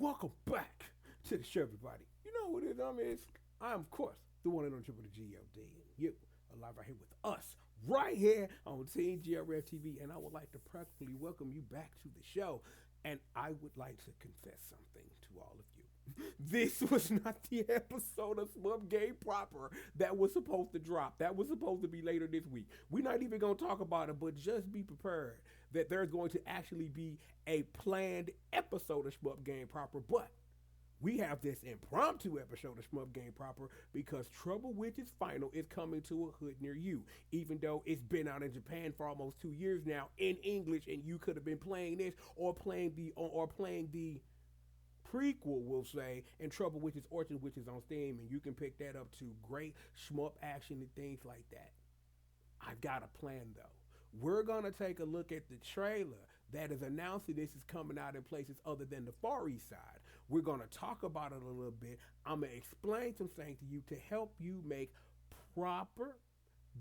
Welcome back to the show, everybody. You know what it is? I'm of course the one and only triple the G.O.D. and you alive right here with us, right here on Team GRF TV. And I would like to practically welcome you back to the show. And I would like to confess something to all of you. This was not the episode of Smub Game proper that was supposed to drop. That was supposed to be later this week. We're not even going to talk about it, but just be prepared that there's going to actually be a planned episode of Smub Game proper. But we have this impromptu episode of Shmup Game Proper because Trouble Witch's Final is coming to a hood near you. Even though it's been out in Japan for almost 2 years now in English, and you could have been playing this or playing the prequel, we'll say, and Trouble Witch's Orchard, which is on Steam, and you can pick that up to great shmup action and things like that. I've got a plan though. We're gonna take a look at the trailer that is announcing this is coming out in places other than the Far East side. We're gonna talk about it a little bit. I'm gonna explain some things to you to help you make proper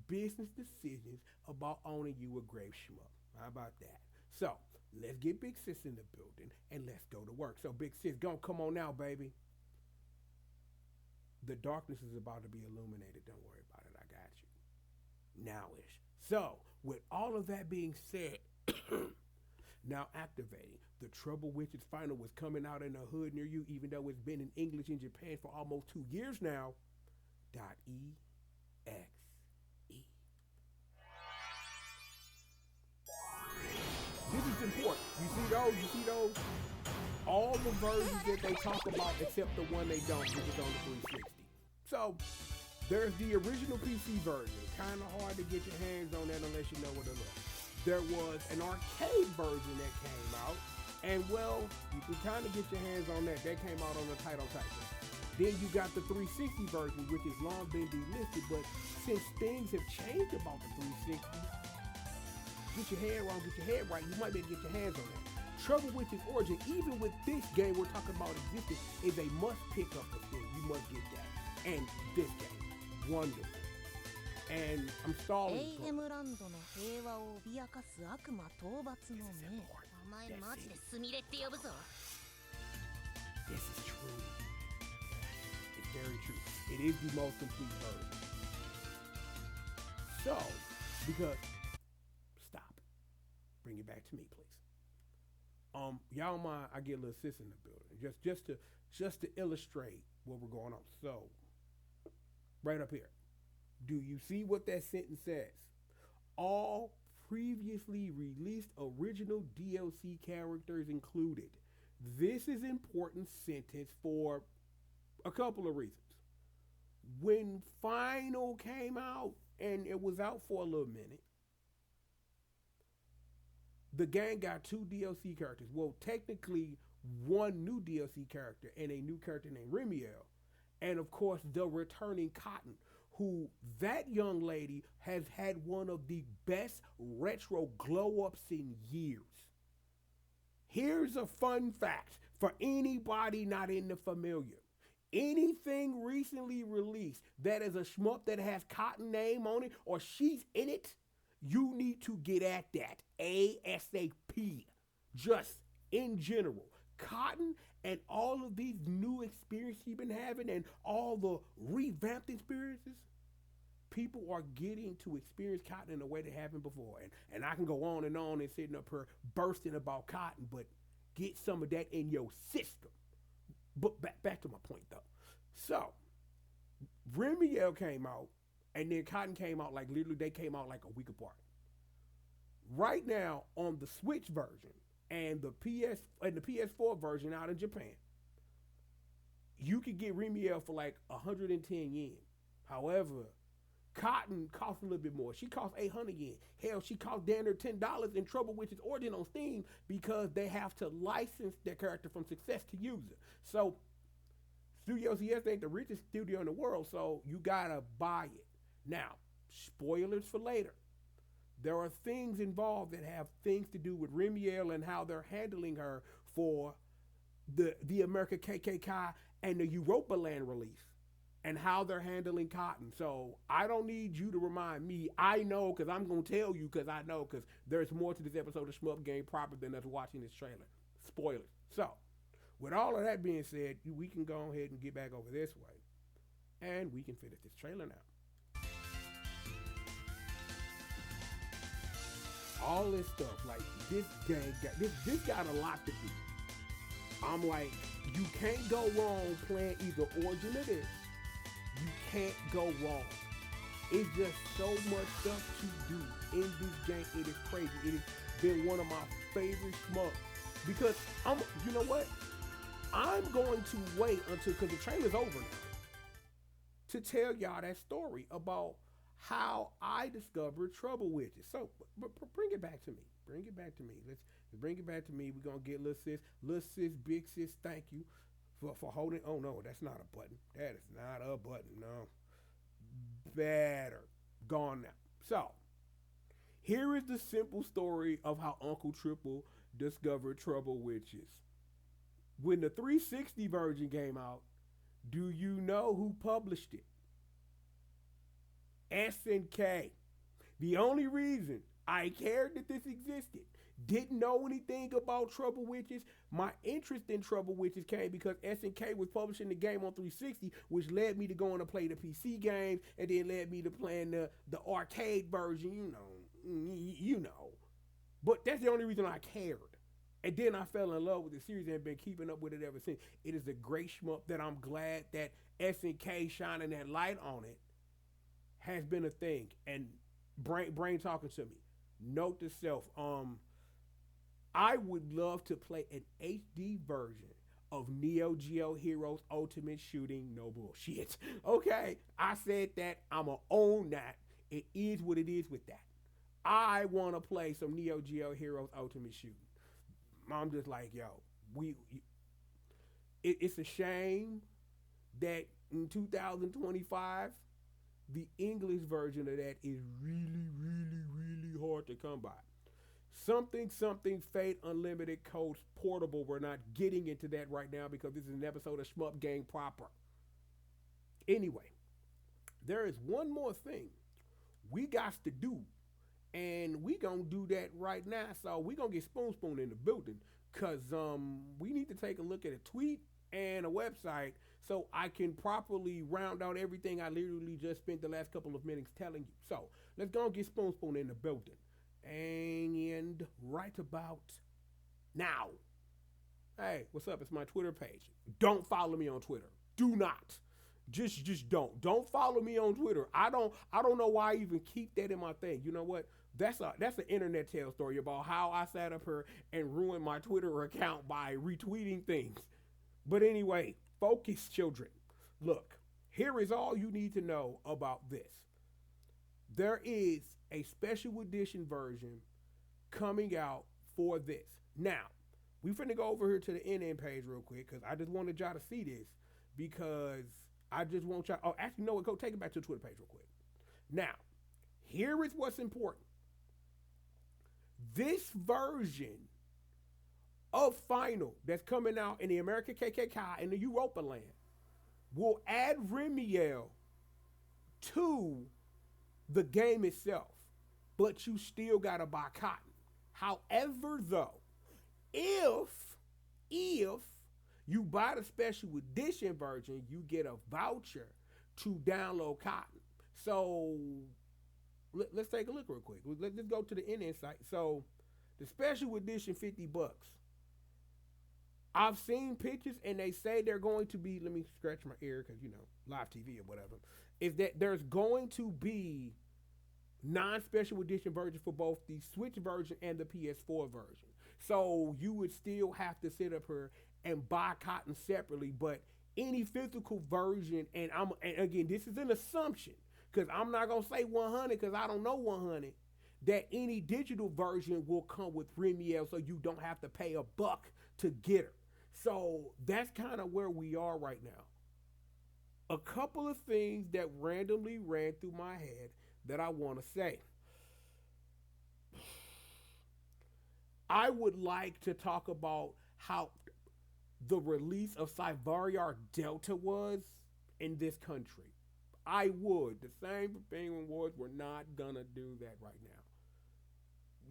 business decisions about owning you a grave shmup. How about that? So let's get Big Sis in the building and let's go to work. So Big Sis, go come on now, baby. The darkness is about to be illuminated. Don't worry about it. I got you. Nowish. So, with all of that being said, now activating. The Trouble Witch's Final was coming out in a hood near you, even though it's been in English in Japan for almost 2 years now. .exe. This is important. You see those? You see those? All the versions that they talk about except the one they don't, which is on the 360. So, there's the original PC version. Kind of hard to get your hands on that unless you know what it looks. There was an arcade version that came out, and well, you can kind of get your hands on that. That came out on the Title Type. Then you got the 360 version, which has long been delisted, but since things have changed about the 360, get your head right, you might be able to get your hands on that. Trouble Witch's Origin, even with this game we're talking about existing, is a must pick up for thing. You must get that. And this game, wonderful. And I'm stalling. エイヘムランドの平和を脅かす悪魔討伐の命。お前マジでスミレって呼ぶぞ。This is true. It's very true. It is the most complete version. So, because stop. Bring it back to me, please. Y'all mind I get a little sis in the building. Just to illustrate what we're going on. So, right up here. Do you see what that sentence says? All previously released original DLC characters included. This is an important sentence for a couple of reasons. When Final came out, and it was out for a little minute, the game got 2 DLC characters. Well, technically, 1 new DLC character and a new character named Remiel. And of course, the returning Cotton, who that young lady has had one of the best retro glow-ups in years. Here's a fun fact for anybody not in the familiar. Anything recently released that is a shmup that has Cotton name on it or she's in it, you need to get at that ASAP. Just in general. Cotton and all of these new experiences you've been having and all the revamped experiences, people are getting to experience Cotton in a way they haven't before. And I can go on and sitting up here bursting about Cotton, but get some of that in your system. But back to my point though. So, Remiel came out and then Cotton came out like literally they came out like a week apart. Right now on the Switch version, and the PS4 version out in Japan, you could get Remiel for like 110 yen. However, Cotton costs a little bit more. She costs 800 yen. Hell, she costs down there $10 in Trouble Witch's Origin on Steam because they have to license their character from Success to use it. So, Studio CS ain't the richest studio in the world, so you gotta buy it. Now, spoilers for later. There are things involved that have things to do with Remiel and how they're handling her for the America KKK and the Europa Land release and how they're handling Cotton. So I don't need you to remind me. I know because I'm going to tell you because I know because there's more to this episode of Shmup Game proper than us watching this trailer. Spoilers. So With all of that being said, we can go ahead and get back over this way, and we can finish this trailer now. All this stuff, like this game, this got a lot to do. I'm like, you can't go wrong playing either Origin or this. You can't go wrong. It's just so much stuff to do in this game. It is crazy. It has been one of my favorite shmups because you know what? I'm going to wait until, because the trailer's over now, to tell y'all that story about how I discovered Trouble Witches. So, bring it back to me. Bring it back to me. Let's bring it back to me. We're going to get little sis, big sis, thank you for holding. Oh, no, that's not a button. That is not a button. No. Better. Gone now. So, here is the simple story of how Uncle Triple discovered Trouble Witches. When the 360 version came out, do you know who published it? SNK. The only reason I cared that this existed, didn't know anything about Trouble Witches. My interest in Trouble Witches came because SNK was publishing the game on 360, which led me to going to play the PC games, and then led me to playing the arcade version, you know. But that's the only reason I cared. And then I fell in love with the series and have been keeping up with it ever since. It is a great shmup that I'm glad that SNK shining that light on it has been a thing. And brain talking to me. Note to self, I would love to play an HD version of Neo Geo Heroes Ultimate Shooting. No bullshit. Okay, I said that. I'ma own that. It is what it is with that. I want to play some Neo Geo Heroes Ultimate Shooting. I'm just like, yo, it's a shame that in 2025, the English version of that is really, really, really hard to come by. Something Fate Unlimited Coast Portable. We're not getting into that right now because this is an episode of Shmup Gang proper. Anyway, there is one more thing we got to do. And we gonna do that right now. So we gonna get Spoon in the building. Cause we need to take a look at a tweet and a website so I can properly round out everything I literally just spent the last couple of minutes telling you. So let's go and get Spoon in the building. And right about now. Hey, what's up? It's my Twitter page. Don't follow me on Twitter. Do not. Just don't. Don't follow me on Twitter. I don't know why I even keep that in my thing. You know what? That's an internet tale story about how I sat up here and ruined my Twitter account by retweeting things. But anyway, focus, children. Look, here is all you need to know about this. There is a special edition version coming out for this. Now, we finna go over here to the NN page real quick because I just wanted y'all to see this because I just want y'all. Oh, actually, no, go take it back to the Twitter page real quick. Now, here is what's important. This version of Final that's coming out in the American KKK and the Europa land will add Remiel to the game itself, but you still gotta buy cotton. However, though, if you buy the special edition version, you get a voucher to download cotton. So let's take a look real quick. Let's just go to the NN site. So the special edition, $50. I've seen pictures and they say they're going to be, let me scratch my ear because, live TV or whatever, is that there's going to be non-special edition versions for both the Switch version and the PS4 version. So you would still have to sit up here and buy cotton separately, but any physical version, and again, this is an assumption, because I'm not going to say 100 because I don't know 100, that any digital version will come with Remiel so you don't have to pay $1 to get her. So that's kind of where we are right now. A couple of things that randomly ran through my head that I want to say. I would like to talk about how the release of Cyvariar Delta was in this country. I would. The same for Penguin Wars. We're not going to do that right now.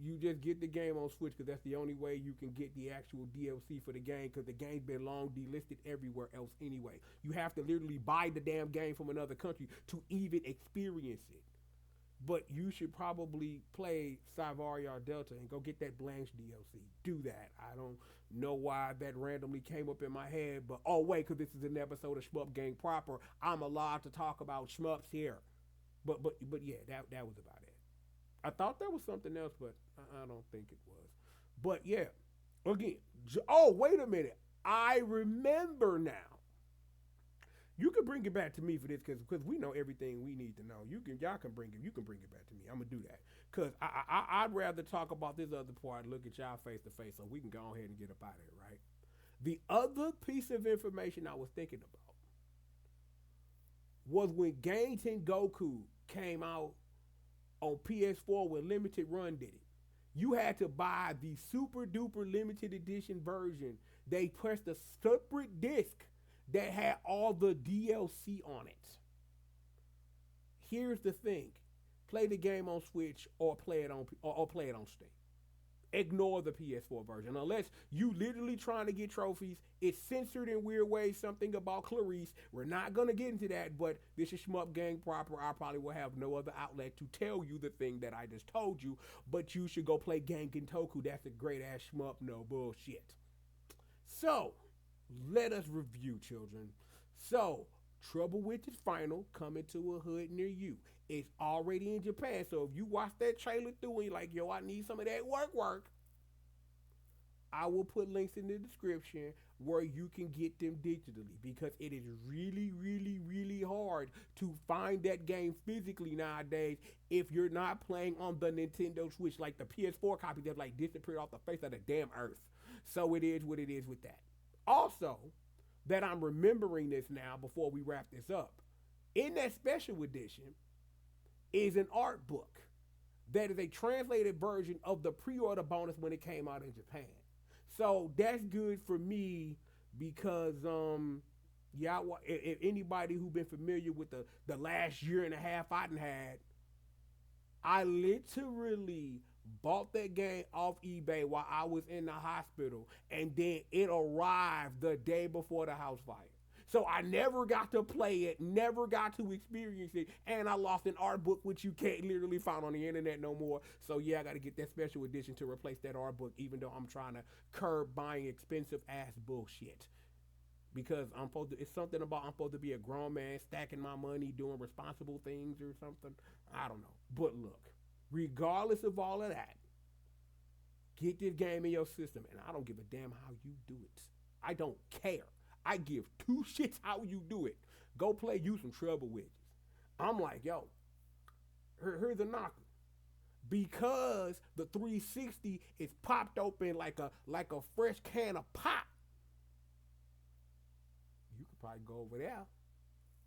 you just get the game on Switch because that's the only way you can get the actual DLC for the game because the game's been long delisted everywhere else anyway. You have to literally buy the damn game from another country to even experience it. But you should probably play Cyvaria Delta and go get that Blanche DLC. Do that. I don't know why that randomly came up in my head, but oh wait, because this is an episode of Shmup Gang proper, I'm allowed to talk about shmups here. But yeah, that was about it. I thought there was something else, but I don't think it was. But yeah, again. Oh wait a minute, I remember now. You can bring it back to me for this because we know everything we need to know. Y'all can bring it. You can bring it back to me. I'm gonna do that because I'd rather talk about this other part. Look at y'all face to face, so we can go ahead and get up out of here, right? The other piece of information I was thinking about was when Gang Goku came out on PS4 when Limited Run did it. You had to buy the super duper limited edition version. They pressed a separate disc that had all the DLC on it. Here's the thing: play the game on Switch or play it on Steam. Ignore the PS4 version unless you literally trying to get trophies. It's censored in weird ways. Something about Clarice. We're not gonna get into that, but this is Shmup Gang proper. I probably will have no other outlet to tell you the thing that I just told you. But you should go play Gangen Toku. That's a great ass shmup. No bullshit. So let us review, children. So, Trouble Witches Final coming to a hood near you. It's already in Japan, so if you watch that trailer through and you're like, yo, I need some of that work, I will put links in the description where you can get them digitally because it is really, really, really hard to find that game physically nowadays if you're not playing on the Nintendo Switch. Like the PS4 copy that like disappeared off the face of the damn earth. So it is what it is with that. Also, that I'm remembering this now before we wrap this up, in that special edition is an art book that is a translated version of the pre-order bonus when it came out in Japan. So that's good for me because if anybody who been familiar with the last year and a half I done had, I literally bought that game off eBay while I was in the hospital, and then it arrived the day before the house fire. So I never got to play it, never got to experience it, and I lost an art book which you can't literally find on the internet no more. So yeah, I got to get that special edition to replace that art book, even though I'm trying to curb buying expensive ass bullshit. Because it's something about I'm supposed to be a grown man, stacking my money, doing responsible things or something. I don't know. But look, regardless of all of that, get this game in your system, and I don't give a damn how you do it. I don't care. I give two shits how you do it. Go play you some Trouble Witches. I'm like, yo, here's a knocker. Because the 360 is popped open like a fresh can of pop, you could probably go over there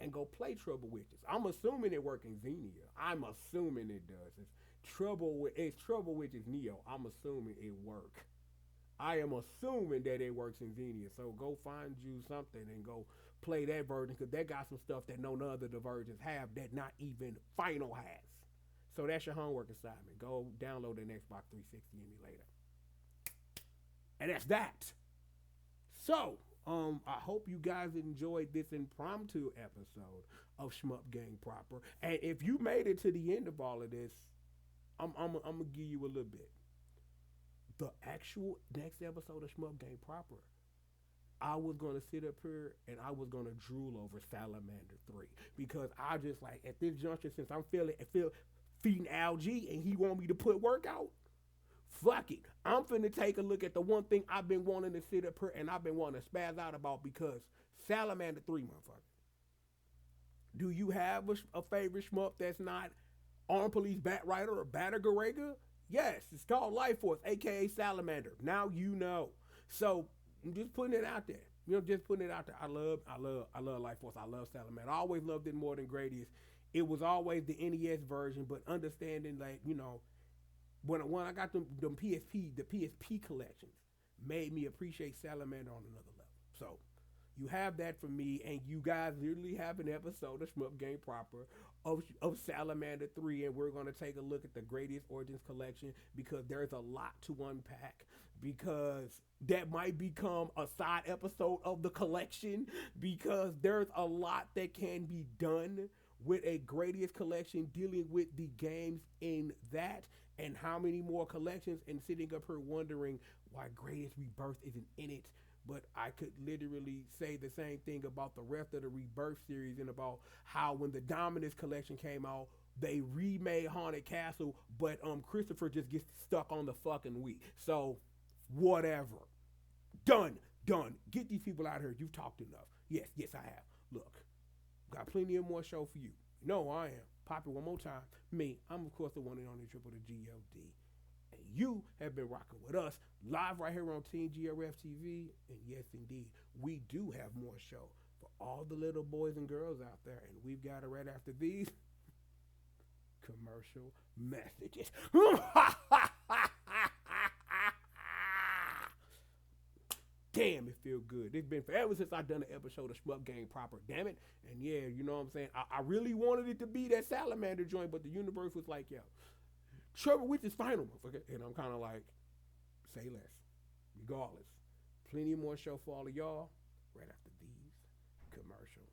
and go play Trouble Witches. I'm assuming it works in Xenia. I'm assuming it does. It's Trouble Witches Neo. I'm assuming it works. I am assuming that it works in Xenia. So go find you something and go play that version because that got some stuff that none other the versions have that not even Final has. So that's your homework assignment. Go download an Xbox 360 emulator. And that's that. So, I hope you guys enjoyed this impromptu episode of Shmup Gang proper. And if you made it to the end of all of this, I'm gonna give you a little bit. The actual next episode of Shmup Gang proper, I was gonna sit up here and I was gonna drool over Salamander 3 because I just like at this juncture since I'm feeding algae and he want me to put work out. Fuck it. I'm finna take a look at the one thing I've been wanting to sit up here and I've been wanting to spaz out about because Salamander 3, motherfucker. Do you have a favorite shmup that's not Armed Police Batrider or Batagorega? Yes, it's called Life Force, aka Salamander. Now you know. So I'm just putting it out there. Just putting it out there. I love Life Force. I love Salamander. I always loved it more than Gradius. It was always the NES version, but understanding when I got the PSP collections made me appreciate Salamander on another level. So You have that for me, and you guys literally have an episode of Shmup Game Proper of Salamander 3, and we're going to take a look at the Greatest Origins Collection because there's a lot to unpack. Because that might become a side episode of the collection, because there's a lot that can be done with a Greatest collection dealing with the games in that, and how many more collections, and sitting up here wondering why Greatest Rebirth isn't in it. But I could literally say the same thing about the rest of the Rebirth series, and about how when the Dominus collection came out, they remade Haunted Castle, but Christopher just gets stuck on the fucking Wii. So whatever. Done. Done. Get these people out here. You've talked enough. Yes, yes, I have. Look, got plenty of more show for you. No, I am. Pop it one more time. Me, I'm of course the one and only triple the G.O.D. And you have been rocking with us live right here on Team GRF TV. And yes, indeed, we do have more show for all the little boys and girls out there. And we've got it right after these commercial messages. Damn, it feel good. It's been forever since I've done an episode of Shmup Game Proper, damn it. And yeah, you know what I'm saying? I really wanted it to be that Salamander joint, but the universe was like, yo, Trevor Witch is final, motherfucker. And I'm kind of like, say less. Regardless, plenty more show for all of y'all right after these commercial